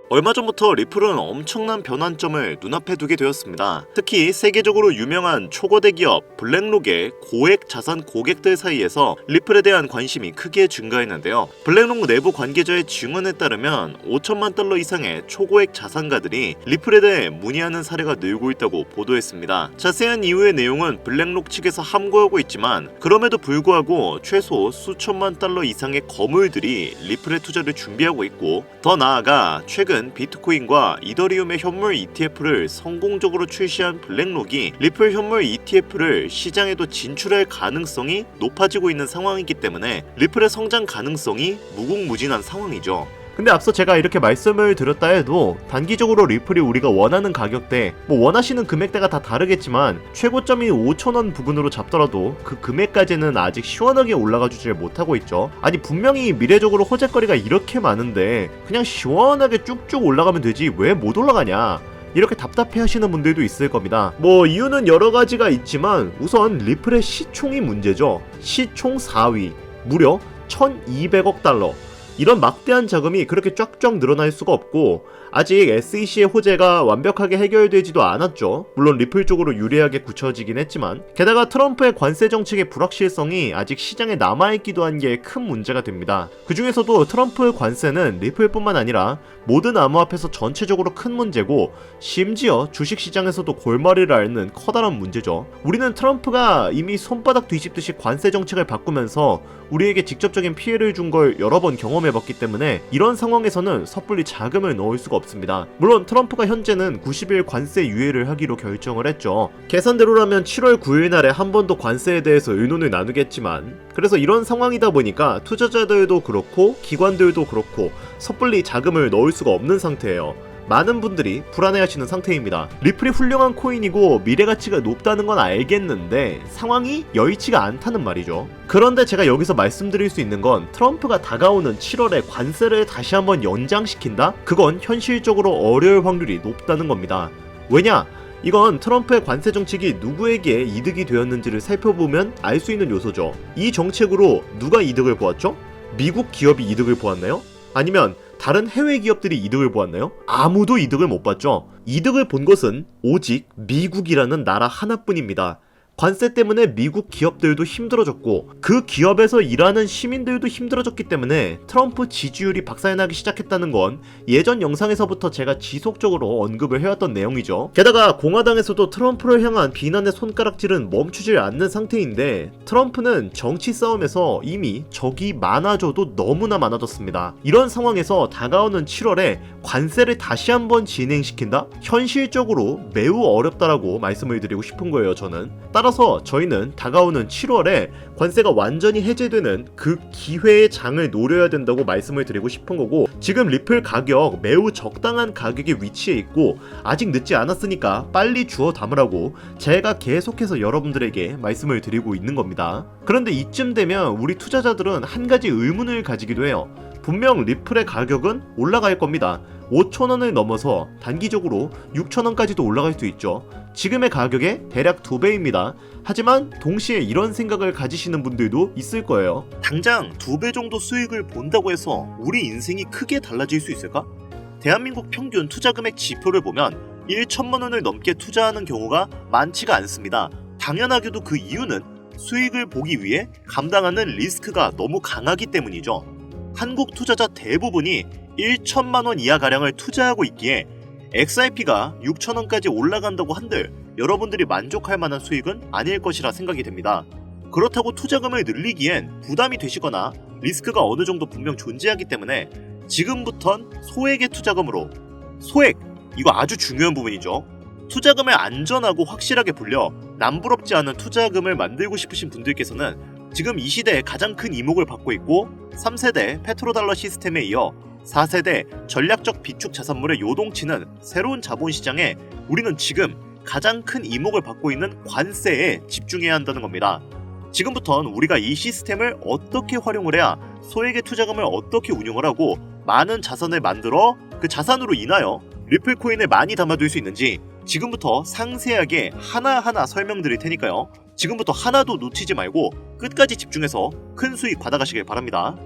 얼마 전부터 리플은 엄청난 변환점을 눈앞에 두게 되었습니다. 특히 세계적으로 유명한 초거대 기업 블랙록의 고액 자산 고객들 사이에서 리플에 대한 관심이 크게 증가했는데요. 블랙록 내부 관계자의 증언에 따르면 5천만 달러 이상의 초고액 자산가들이 리플에 대해 문의하는 사례가 늘고 있다고 보도했습니다. 자세한 이유의 내용은 블랙록 측에서 함구하고 있지만 그럼에도 불구하고 최소 수천만 달러 이상의 거물들이 리플의 투자를 준비하고 있고, 더 나아가 최근 비트코인과 이더리움의 현물 ETF를 성공적으로 출시한 블랙록이 리플 현물 ETF를 시장에도 진출할 가능성이 높아지고 있는 상황이기 때문에 리플의 성장 가능성이 무궁무진한 상황이죠. 근데 앞서 제가 이렇게 말씀을 드렸다 해도 단기적으로 리플이 우리가 원하는 가격대, 원하시는 금액대가 다 다르겠지만 최고점이 5,000원 부근으로 잡더라도 그 금액까지는 아직 시원하게 올라가 주질 못하고 있죠. 아니 분명히 미래적으로 호재거리가 이렇게 많은데 그냥 시원하게 쭉쭉 올라가면 되지 왜 못 올라가냐, 이렇게 답답해 하시는 분들도 있을 겁니다. 이유는 여러 가지가 있지만 우선 리플의 시총이 문제죠. 시총 4위, 무려 1200억 달러. 이런 막대한 자금이 그렇게 쫙쫙 늘어날 수가 없고 아직 SEC의 호재가 완벽하게 해결되지도 않았죠. 물론 리플 쪽으로 유리하게 굳혀지긴 했지만, 게다가 트럼프의 관세 정책의 불확실성이 아직 시장에 남아있기도 한 게 큰 문제가 됩니다. 그 중에서도 트럼프 관세는 리플뿐만 아니라 모든 암호화폐에서 전체적으로 큰 문제고 심지어 주식시장에서도 골머리를 앓는 커다란 문제죠. 우리는 트럼프가 이미 손바닥 뒤집듯이 관세 정책을 바꾸면서 우리에게 직접적인 피해를 준 걸 여러 번 경험해봤기 때문에 이런 상황에서는 섣불리 자금을 넣을 수가 없습니다. 물론 트럼프가 현재는 90일 관세 유예를 하기로 결정을 했죠. 계산대로라면 7월 9일 날에 한 번 더 관세에 대해서 의논을 나누겠지만, 그래서 이런 상황이다 보니까 투자자들도 그렇고 기관들도 그렇고 섣불리 자금을 넣을 수가 없는 상태예요. 많은 분들이 불안해하시는 상태입니다. 리플이 훌륭한 코인이고 미래가치가 높다는 건 알겠는데 상황이 여의치가 않다는 말이죠. 그런데 제가 여기서 말씀드릴 수 있는 건 트럼프가 다가오는 7월에 관세를 다시 한번 연장시킨다? 그건 현실적으로 어려울 확률이 높다는 겁니다. 왜냐? 이건 트럼프의 관세 정책이 누구에게 이득이 되었는지를 살펴보면 알 수 있는 요소죠. 이 정책으로 누가 이득을 보았죠? 미국 기업이 이득을 보았나요? 아니면 다른 해외 기업들이 이득을 보았나요? 아무도 이득을 못 봤죠. 이득을 본 것은 오직 미국이라는 나라 하나뿐입니다. 관세 때문에 미국 기업들도 힘들어졌고 그 기업에서 일하는 시민들도 힘들어졌기 때문에 트럼프 지지율이 박살나기 시작했다는 건 예전 영상에서부터 제가 지속적으로 언급을 해왔던 내용이죠. 게다가 공화당에서도 트럼프를 향한 비난의 손가락질은 멈추질 않는 상태인데 트럼프는 정치 싸움에서 이미 적이 많아져도 너무나 많아졌습니다. 이런 상황에서 다가오는 7월에 관세를 다시 한번 진행시킨다? 현실적으로 매우 어렵다라고 말씀을 드리고 싶은 거예요, 저는. 따라서 저희는 다가오는 7월에 관세가 완전히 해제되는 그 기회의 장을 노려야 된다고 말씀을 드리고 싶은 거고, 지금 리플 가격 매우 적당한 가격에 위치해 있고 아직 늦지 않았으니까 빨리 주워 담으라고 제가 계속해서 여러분들에게 말씀을 드리고 있는 겁니다. 그런데 이쯤 되면 우리 투자자들은 한 가지 의문을 가지기도 해요. 분명 리플의 가격은 올라갈 겁니다. 5,000원을 넘어서 단기적으로 6,000원까지도 올라갈 수 있죠. 지금의 가격의 대략 2배입니다. 하지만 동시에 이런 생각을 가지시는 분들도 있을 거예요. 당장 2배 정도 수익을 본다고 해서 우리 인생이 크게 달라질 수 있을까? 대한민국 평균 투자금액 지표를 보면 1천만 원을 넘게 투자하는 경우가 많지가 않습니다. 당연하게도 그 이유는 수익을 보기 위해 감당하는 리스크가 너무 강하기 때문이죠. 한국 투자자 대부분이 1천만 원 이하가량을 투자하고 있기에 XRP가 6천원까지 올라간다고 한들 여러분들이 만족할 만한 수익은 아닐 것이라 생각이 됩니다. 그렇다고 투자금을 늘리기엔 부담이 되시거나 리스크가 어느 정도 분명 존재하기 때문에 지금부턴 소액의 투자금으로, 소액! 이거 아주 중요한 부분이죠. 투자금을 안전하고 확실하게 불려 남부럽지 않은 투자금을 만들고 싶으신 분들께서는 지금 이 시대에 가장 큰 이목을 받고 있고 3세대 페트로달러 시스템에 이어 4세대 전략적 비축 자산물의 요동치는 새로운 자본시장에 우리는 지금 가장 큰 이목을 받고 있는 관세에 집중해야 한다는 겁니다. 지금부터는 우리가 이 시스템을 어떻게 활용을 해야 소액의 투자금을 어떻게 운용을 하고 많은 자산을 만들어 그 자산으로 인하여 리플 코인을 많이 담아둘 수 있는지 지금부터 상세하게 하나하나 설명드릴 테니까요. 지금부터 하나도 놓치지 말고 끝까지 집중해서 큰 수익 받아가시길 바랍니다.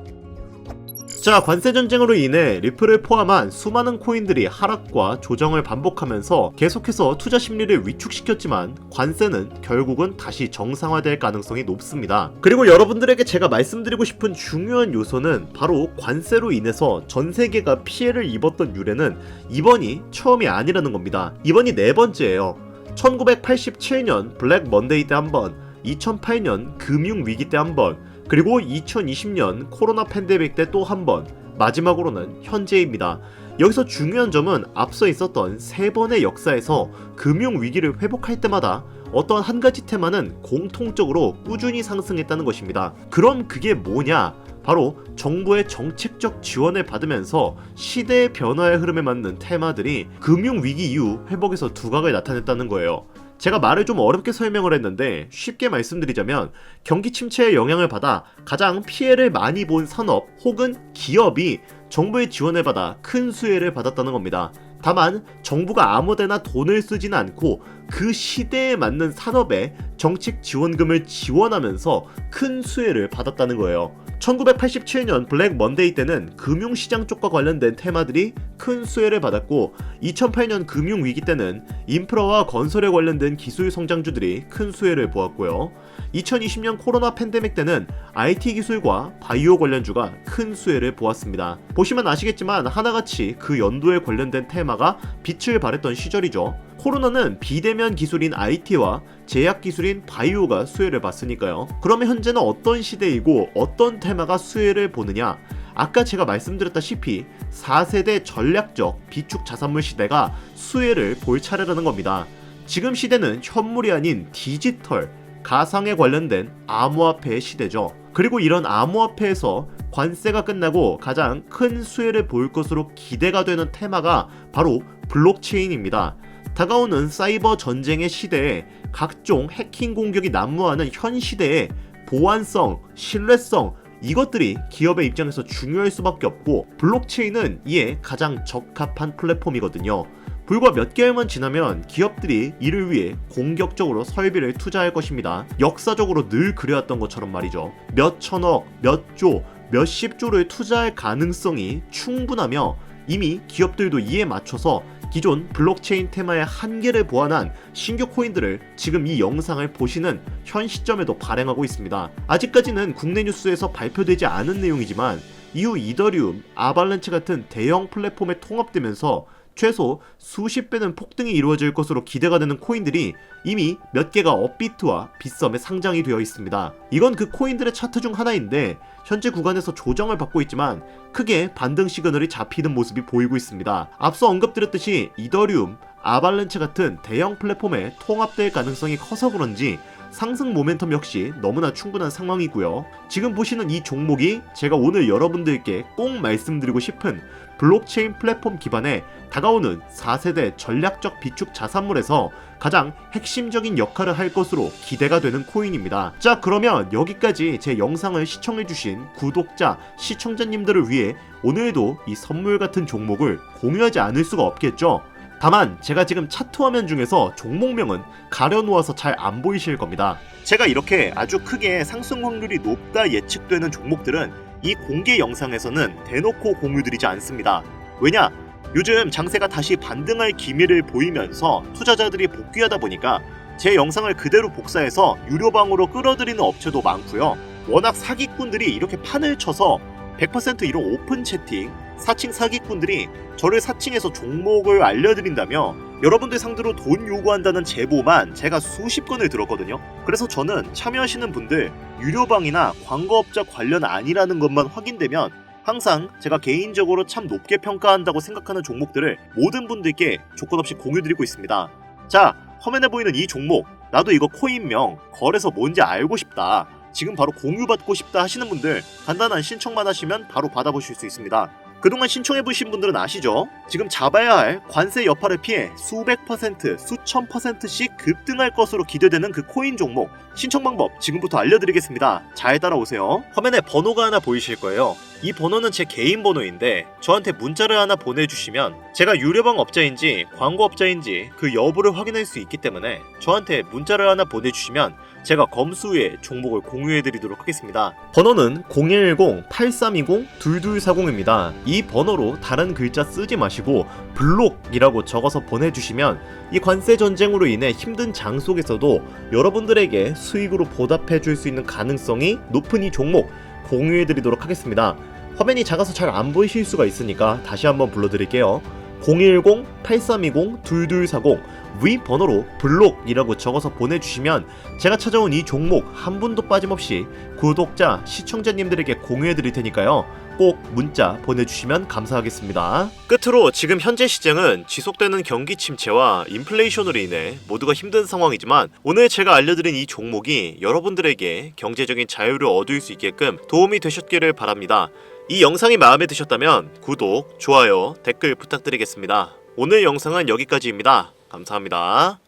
자, 관세 전쟁으로 인해 리플을 포함한 수많은 코인들이 하락과 조정을 반복하면서 계속해서 투자 심리를 위축시켰지만 관세는 결국은 다시 정상화될 가능성이 높습니다. 그리고 여러분들에게 제가 말씀드리고 싶은 중요한 요소는 바로 관세로 인해서 전 세계가 피해를 입었던 유래는 이번이 처음이 아니라는 겁니다. 이번이 네 번째예요. 1987년 블랙 먼데이 때 한 번, 2008년 금융위기 때 한 번, 그리고 2020년 코로나 팬데믹 때 또 한 번, 마지막으로는 현재입니다. 여기서 중요한 점은 앞서 있었던 세 번의 역사에서 금융위기를 회복할 때마다 어떤 한 가지 테마는 공통적으로 꾸준히 상승했다는 것입니다. 그럼 그게 뭐냐? 바로 정부의 정책적 지원을 받으면서 시대의 변화의 흐름에 맞는 테마들이 금융위기 이후 회복에서 두각을 나타냈다는 거예요. 제가 말을 좀 어렵게 설명을 했는데 쉽게 말씀드리자면 경기 침체의 영향을 받아 가장 피해를 많이 본 산업 혹은 기업이 정부의 지원을 받아 큰 수혜를 받았다는 겁니다. 다만 정부가 아무데나 돈을 쓰지는 않고 그 시대에 맞는 산업에 정책 지원금을 지원하면서 큰 수혜를 받았다는 거예요. 1987년 블랙 먼데이 때는 금융시장 쪽과 관련된 테마들이 큰 수혜를 받았고 2008년 금융위기 때는 인프라와 건설에 관련된 기술 성장주들이 큰 수혜를 보았고요. 2020년 코로나 팬데믹 때는 IT 기술과 바이오 관련주가 큰 수혜를 보았습니다. 보시면 아시겠지만 하나같이 그 연도에 관련된 테마가 빛을 발했던 시절이죠. 코로나는 비대면 기술인 IT와 제약 기술인 바이오가 수혜를 봤으니까요. 그러면 현재는 어떤 시대이고 어떤 테마가 수혜를 보느냐? 아까 제가 말씀드렸다시피 4세대 전략적 비축 자산물 시대가 수혜를 볼 차례라는 겁니다. 지금 시대는 현물이 아닌 디지털, 가상에 관련된 암호화폐의 시대죠. 그리고 이런 암호화폐에서 관세가 끝나고 가장 큰 수혜를 볼 것으로 기대가 되는 테마가 바로 블록체인입니다. 다가오는 사이버 전쟁의 시대에 각종 해킹 공격이 난무하는 현 시대에 보안성, 신뢰성 이것들이 기업의 입장에서 중요할 수밖에 없고 블록체인은 이에 가장 적합한 플랫폼이거든요. 불과 몇 개월만 지나면 기업들이 이를 위해 공격적으로 설비를 투자할 것입니다. 역사적으로 늘 그래왔던 것처럼 말이죠. 몇 천억, 몇 조, 몇십 조를 투자할 가능성이 충분하며 이미 기업들도 이에 맞춰서 기존 블록체인 테마의 한계를 보완한 신규 코인들을 지금 이 영상을 보시는 현 시점에도 발행하고 있습니다. 아직까지는 국내 뉴스에서 발표되지 않은 내용이지만 이후 이더리움, 아발란체 같은 대형 플랫폼에 통합되면서 최소 수십 배는 폭등이 이루어질 것으로 기대가 되는 코인들이 이미 몇 개가 업비트와 빗썸에 상장이 되어 있습니다. 이건 그 코인들의 차트 중 하나인데 현재 구간에서 조정을 받고 있지만 크게 반등 시그널이 잡히는 모습이 보이고 있습니다. 앞서 언급드렸듯이 이더리움, 아발란체 같은 대형 플랫폼에 통합될 가능성이 커서 그런지 상승 모멘텀 역시 너무나 충분한 상황이고요. 지금 보시는 이 종목이 제가 오늘 여러분들께 꼭 말씀드리고 싶은 블록체인 플랫폼 기반의 다가오는 4세대 전략적 비축 자산물에서 가장 핵심적인 역할을 할 것으로 기대가 되는 코인입니다. 자, 그러면 여기까지 제 영상을 시청해주신 구독자, 시청자님들을 위해 오늘도 이 선물 같은 종목을 공유하지 않을 수가 없겠죠? 다만 제가 지금 차트 화면 중에서 종목명은 가려놓아서 잘 안 보이실 겁니다. 제가 이렇게 아주 크게 상승 확률이 높다 예측되는 종목들은 이 공개 영상에서는 대놓고 공유드리지 않습니다. 왜냐? 요즘 장세가 다시 반등할 기미를 보이면서 투자자들이 복귀하다 보니까 제 영상을 그대로 복사해서 유료방으로 끌어들이는 업체도 많고요. 워낙 사기꾼들이 이렇게 판을 쳐서 100% 이런 오픈 채팅, 사칭 사기꾼들이 저를 사칭해서 종목을 알려드린다며 여러분들 상대로 돈 요구한다는 제보만 제가 수십 건을 들었거든요. 그래서 저는 참여하시는 분들 유료방이나 광고업자 관련 아니라는 것만 확인되면 항상 제가 개인적으로 참 높게 평가한다고 생각하는 종목들을 모든 분들께 조건 없이 공유드리고 있습니다. 자, 화면에 보이는 이 종목, 나도 이거 코인명, 거래소 뭔지 알고 싶다, 지금 바로 공유받고 싶다 하시는 분들 간단한 신청만 하시면 바로 받아보실 수 있습니다. 그동안 신청해보신 분들은 아시죠? 지금 잡아야 할 관세 여파를 피해 수백 퍼센트, 수천 퍼센트씩 급등할 것으로 기대되는 그 코인 종목 신청 방법 지금부터 알려드리겠습니다. 잘 따라오세요. 화면에 번호가 하나 보이실 거예요. 이 번호는 제 개인 번호인데 저한테 문자를 하나 보내주시면 제가 유료방 업자인지 광고업자인지 그 여부를 확인할 수 있기 때문에 저한테 문자를 하나 보내주시면 제가 검수 후에 종목을 공유해드리도록 하겠습니다. 번호는 010-8320-2240입니다. 이 번호로 다른 글자 쓰지 마시고 블록이라고 적어서 보내주시면 이 관세 전쟁으로 인해 힘든 장 속에서도 여러분들에게 수익으로 보답해줄 수 있는 가능성이 높은 이 종목 공유해드리도록 하겠습니다. 화면이 작아서 잘 안 보이실 수가 있으니까 다시 한번 불러드릴게요. 010-8320-2240 위 번호로 블록이라고 적어서 보내주시면 제가 찾아온 이 종목 한 분도 빠짐없이 구독자, 시청자님들에게 공유해드릴 테니까요. 꼭 문자 보내주시면 감사하겠습니다. 끝으로 지금 현재 시장은 지속되는 경기 침체와 인플레이션으로 인해 모두가 힘든 상황이지만 오늘 제가 알려드린 이 종목이 여러분들에게 경제적인 자유를 얻을 수 있게끔 도움이 되셨기를 바랍니다. 이 영상이 마음에 드셨다면 구독, 좋아요, 댓글 부탁드리겠습니다. 오늘 영상은 여기까지입니다. 감사합니다.